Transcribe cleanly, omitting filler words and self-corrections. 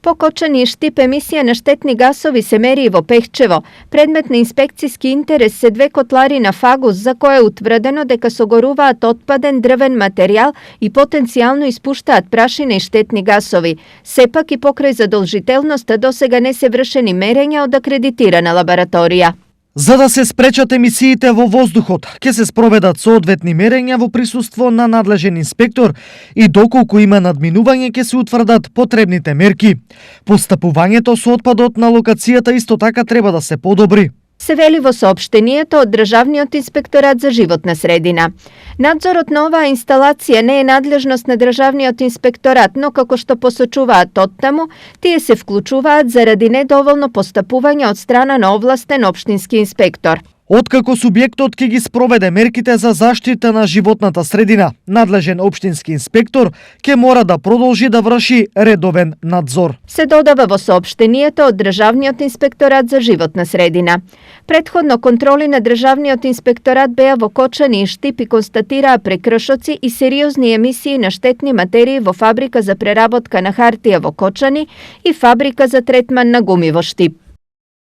По Кочани и Штип емисија на штетни гасови се мери и во Пехчево. Предмет на инспекцијски интерес се 2 котлари на Фагус за кои е утврдено дека согоруваат отпаден дрвен материјал и потенцијално испуштаат прашина и штетни гасови. Сепак и покрај задолжителноста досега не се вршени мерења од акредитирана лабораторија. За да се спречат емисиите во воздухот, ќе се спроведат соодветни мерења во присуство на надлежен инспектор и доколку има надминување ќе се утврдат потребните мерки. Постапувањето со отпадот на локацијата исто така треба да се подобри. Се вели во соопштението од Државниот инспекторат за животна средина. Надзорот на оваа инсталација не е надлежност на Државниот инспекторат, но како што посочуваат оттаму, тие се вклучуваат заради недоволно постапување од страна на овластен општински инспектор. Откако субјектот ќе ги спроведе мерките за заштита на животната средина, надлежен општински инспектор ќе мора да продолжи да врши редовен надзор. Се додава во соопштението од Државниот инспекторат за животна средина. Претходно контроли на Државниот инспекторат беа во Кочани и Штип и констатираа прекршоци и сериозни емисии на штетни материи во фабрика за преработка на хартија во Кочани и фабрика за третман на гуми во Штип.